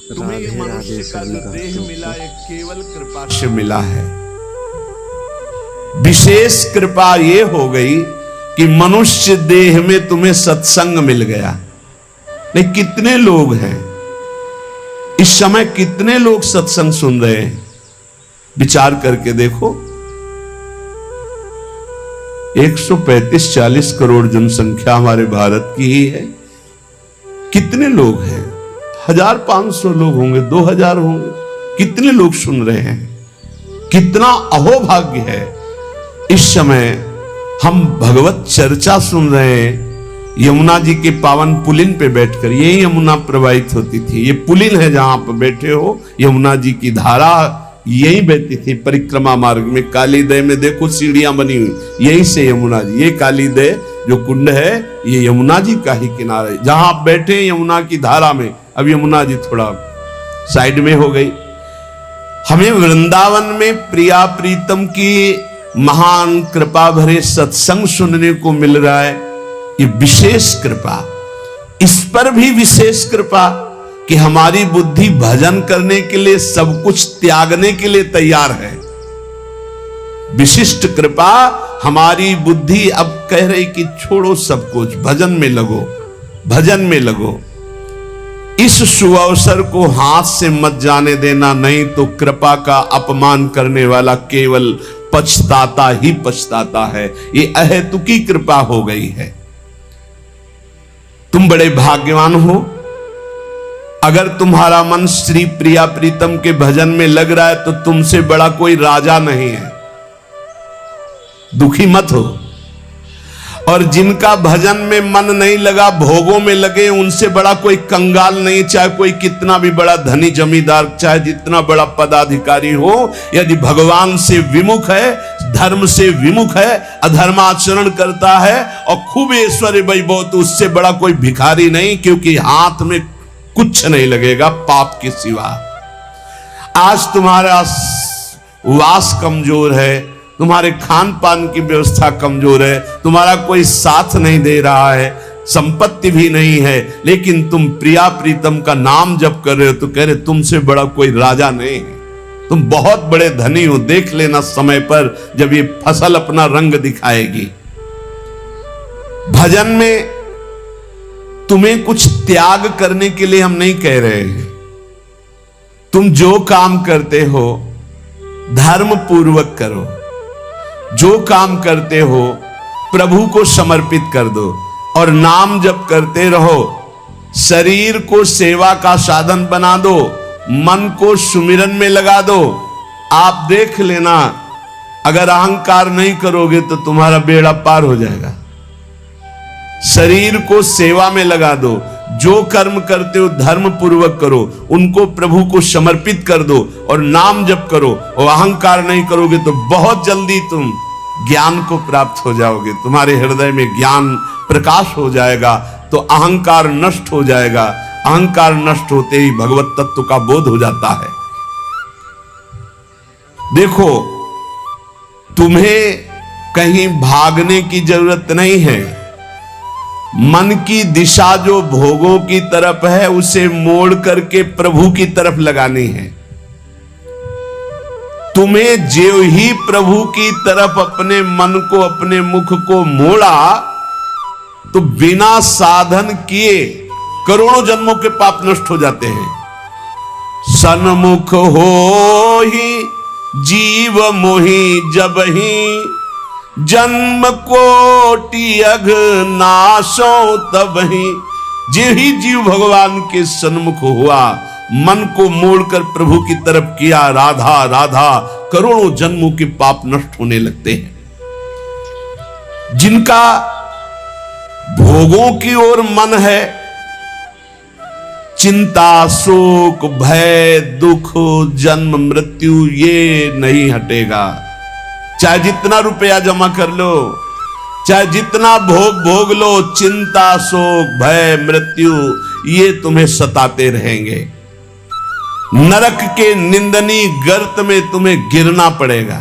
तुम्हें ये राधे मनुष्य राधे का सभी जो देह भक्तों मिला को। है केवल कृपा से मिला है। विशेष कृपा ये हो गई कि मनुष्य देह में तुम्हें सत्संग मिल गया। नहीं, कितने लोग हैं इस समय, कितने लोग सत्संग सुन रहे हैं? विचार करके देखो। 135-40 करोड़ जनसंख्या हमारे भारत की ही है। कितने लोग हैं? 1500 लोग होंगे, 2000 होंगे। कितने लोग सुन रहे हैं? कितना अहोभाग्य है। इस समय हम भगवत चर्चा सुन रहे हैं यमुना जी के पावन पुलिन पे बैठकर। यही यमुना प्रवाहित होती थी। ये पुलिन है जहां पर बैठे हो, यमुना जी की धारा यही बहती थी परिक्रमा मार्ग में। कालीदय में देखो सीढ़ियां बनी हुई, यहीं से यमुना जी, ये कालीदय जो कुंड है ये यमुना जी का ही किनारा है। जहां आप बैठे यमुना की धारा में, अब यमुना जी थोड़ा साइड में हो गई। हमें वृंदावन में प्रिया प्रीतम की महान कृपा भरे सत्संग सुनने को मिल रहा है। ये विशेष कृपा। इस पर भी विशेष कृपा कि हमारी बुद्धि भजन करने के लिए सब कुछ त्यागने के लिए तैयार है। विशिष्ट कृपा। हमारी बुद्धि अब कह रही कि छोड़ो सब कुछ, भजन में लगो, भजन में लगो। इस सुअवसर को हाथ से मत जाने देना, नहीं तो कृपा का अपमान करने वाला केवल पछताता ही पछताता है। ये अहेतुकी कृपा हो गई है। तुम बड़े भाग्यवान हो अगर तुम्हारा मन श्री प्रिया प्रीतम के भजन में लग रहा है, तो तुमसे बड़ा कोई राजा नहीं है। दुखी मत हो। और जिनका भजन में मन नहीं लगा, भोगों में लगे, उनसे बड़ा कोई कंगाल नहीं। चाहे कोई कितना भी बड़ा धनी जमींदार, चाहे जितना बड़ा पदाधिकारी हो, यदि भगवान से विमुख है, धर्म से विमुख है, अधर्माचरण करता है और खूब ऐश्वर्य वैभव, तो उससे बड़ा कोई भिखारी नहीं। क्योंकि हाथ में कुछ नहीं लगेगा पाप के सिवा। आज तुम्हारा वास कमजोर है, तुम्हारे खान पान की व्यवस्था कमजोर है, तुम्हारा कोई साथ नहीं दे रहा है, संपत्ति भी नहीं है, लेकिन तुम प्रिया प्रीतम का नाम जप कर रहे हो तो कह रहे तुमसे बड़ा कोई राजा नहीं है। तुम बहुत बड़े धनी हो। देख लेना समय पर जब ये फसल अपना रंग दिखाएगी। भजन में तुम्हें कुछ त्याग करने के लिए हम नहीं कह रहे हैं। तुम जो काम करते हो धर्म पूर्वक करो। जो काम करते हो प्रभु को समर्पित कर दो और नाम जप करते रहो। शरीर को सेवा का साधन बना दो, मन को सुमिरन में लगा दो। आप देख लेना, अगर अहंकार नहीं करोगे तो तुम्हारा बेड़ा पार हो जाएगा। शरीर को सेवा में लगा दो। जो कर्म करते हो धर्म पूर्वक करो, उनको प्रभु को समर्पित कर दो और नाम जप करो। और अहंकार नहीं करोगे तो बहुत जल्दी तुम ज्ञान को प्राप्त हो जाओगे। तुम्हारे हृदय में ज्ञान प्रकाश हो जाएगा तो अहंकार नष्ट हो जाएगा। अहंकार नष्ट होते ही भगवत तत्व का बोध हो जाता है। देखो, तुम्हें कहीं भागने की जरूरत नहीं है। मन की दिशा जो भोगों की तरफ है उसे मोड़ करके प्रभु की तरफ लगानी है। तुम्हें जो ही प्रभु की तरफ अपने मन को, अपने मुख को मोड़ा, तो बिना साधन किए करोड़ों जन्मों के पाप नष्ट हो जाते हैं। सन्मुख हो ही जीव मोहि जब ही, जन्म कोटि अघ नाशो तब ही। जे ही जीव भगवान के सन्मुख हुआ, मन को मोड़कर प्रभु की तरफ किया, राधा राधा, करोड़ों जन्मों के पाप नष्ट होने लगते हैं। जिनका भोगों की ओर मन है, चिंता, शोक, भय, दुख, जन्म, मृत्यु ये नहीं हटेगा। चाहे जितना रुपया जमा कर लो, चाहे जितना भोग लो, चिंता, शोक, भय, मृत्यु ये तुम्हें सताते रहेंगे। नरक के निंदनीय गर्त में तुम्हें गिरना पड़ेगा,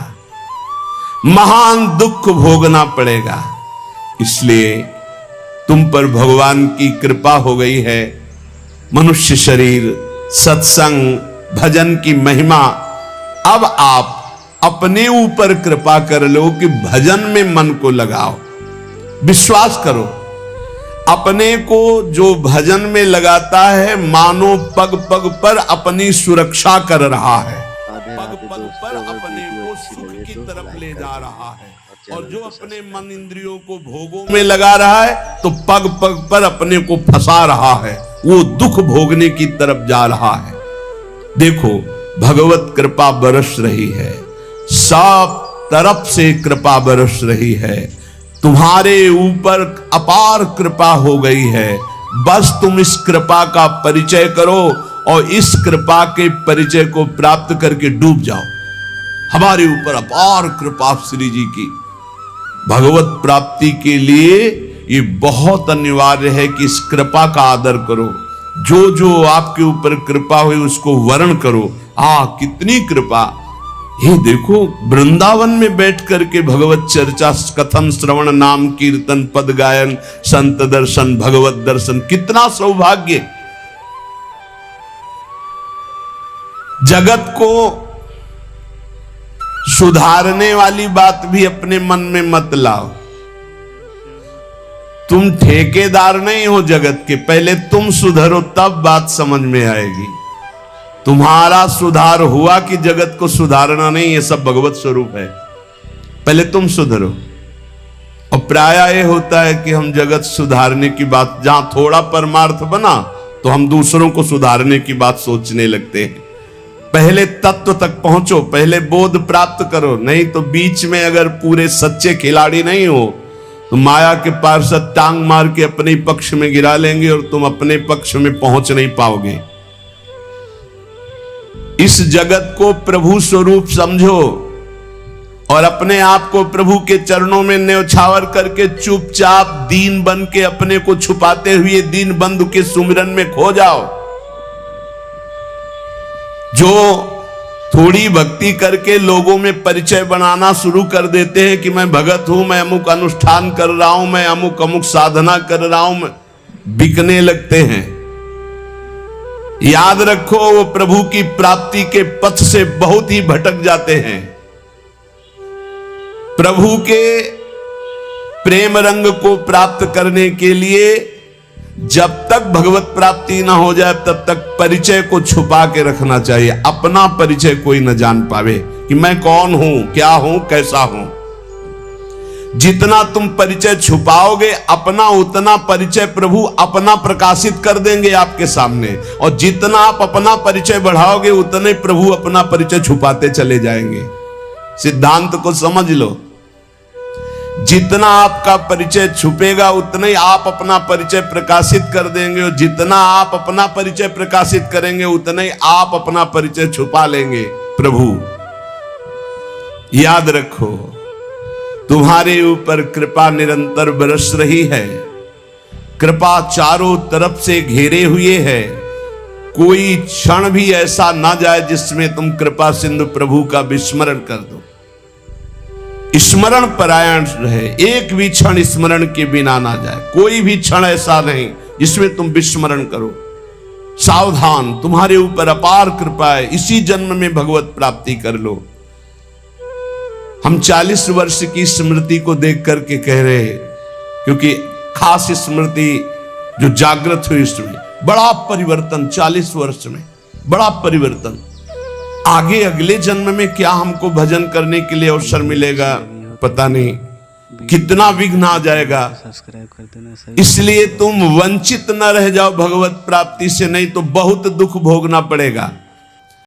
महान दुख भोगना पड़ेगा। इसलिए तुम पर भगवान की कृपा हो गई है। मनुष्य शरीर सत्संग भजन की महिमा। अब आप अपने ऊपर कृपा कर लो कि भजन में मन को लगाओ। विश्वास करो, अपने को जो भजन में लगाता है मानो पग पग पर अपनी सुरक्षा कर रहा है, पग पग पर अपने को सुख की तरफ ले जा रहा है। और जो अपने मन इंद्रियों को भोगों में लगा रहा है तो पग पग पर अपने को फंसा रहा है, वो दुख भोगने की तरफ जा रहा है। देखो, भगवत कृपा बरस रही है, सब तरफ से कृपा बरस रही है, तुम्हारे ऊपर अपार कृपा हो गई है। बस तुम इस कृपा का परिचय करो और इस कृपा के परिचय को प्राप्त करके डूब जाओ। हमारे ऊपर अपार कृपा श्री जी की। भगवत प्राप्ति के लिए ये बहुत अनिवार्य है कि इस कृपा का आदर करो। जो जो आपके ऊपर कृपा हुई उसको वर्ण करो। कितनी कृपा! ये देखो, वृंदावन में बैठ करके भगवत चर्चा, कथन, श्रवण, नाम कीर्तन, पद गायन, संत दर्शन, भगवत दर्शन, कितना सौभाग्य। जगत को सुधारने वाली बात भी अपने मन में मत लाओ। तुम ठेकेदार नहीं हो जगत के, पहले तुम सुधरो तब बात समझ में आएगी। तुम्हारा सुधार हुआ कि जगत को सुधारना नहीं, ये सब भगवत स्वरूप है। पहले तुम सुधरो। और प्रायः ये होता है कि हम जगत सुधारने की बात, जहां थोड़ा परमार्थ बना तो हम दूसरों को सुधारने की बात सोचने लगते हैं। पहले तत्व तक पहुंचो, पहले बोध प्राप्त करो, नहीं तो बीच में अगर पूरे सच्चे खिलाड़ी नहीं हो तो माया के पार्षद टांग मार के अपने पक्ष में गिरा लेंगे और तुम अपने पक्ष में पहुंच नहीं पाओगे। इस जगत को प्रभु स्वरूप समझो और अपने आप को प्रभु के चरणों में न्यौछावर करके चुपचाप दीन बन के अपने को छुपाते हुए दीन बंधु के सुमिरन में खो जाओ। जो थोड़ी भक्ति करके लोगों में परिचय बनाना शुरू कर देते हैं कि मैं भगत हूं, मैं अमुक अनुष्ठान कर रहा हूं, मैं अमुक अमुक साधना कर रहा हूं, बिकने लगते हैं। याद रखो, वो प्रभु की प्राप्ति के पथ से बहुत ही भटक जाते हैं। प्रभु के प्रेम रंग को प्राप्त करने के लिए जब तक भगवत प्राप्ति ना हो जाए तब तक परिचय को छुपा के रखना चाहिए। अपना परिचय कोई न जान पावे कि मैं कौन हूं, क्या हूं, कैसा हूं। जितना तुम परिचय छुपाओगे अपना, उतना परिचय प्रभु अपना प्रकाशित कर देंगे आपके सामने। और जितना आप अपना परिचय बढ़ाओगे उतने प्रभु अपना परिचय छुपाते चले जाएंगे। सिद्धांत को समझ लो। जितना आपका परिचय छुपेगा उतना ही आप अपना परिचय प्रकाशित कर देंगे, और जितना आप अपना परिचय प्रकाशित करेंगे उतना ही आप अपना परिचय छुपा लेंगे। प्रभु याद रखो, तुम्हारे ऊपर कृपा निरंतर बरस रही है। कृपा चारों तरफ से घेरे हुए है। कोई क्षण भी ऐसा ना जाए जिसमें तुम कृपा सिंधु प्रभु का विस्मरण कर दो। स्मरण परायण रहे, एक भी क्षण स्मरण के बिना ना जाए। कोई भी क्षण ऐसा नहीं जिसमें तुम विस्मरण करो। सावधान, तुम्हारे ऊपर अपार कृपा है। इसी जन्म में भगवत प्राप्ति कर लो। हम 40 वर्ष की स्मृति को देख करके कह रहे हैं, क्योंकि खास स्मृति जो जागृत हुई इसमें बड़ा परिवर्तन, 40 वर्ष में बड़ा परिवर्तन। आगे अगले जन्म में क्या हमको भजन करने के लिए अवसर मिलेगा पता नहीं, कितना विघ्न आ जाएगा। इसलिए तुम वंचित न रह जाओ भगवत प्राप्ति से, नहीं तो बहुत दुख भोगना पड़ेगा।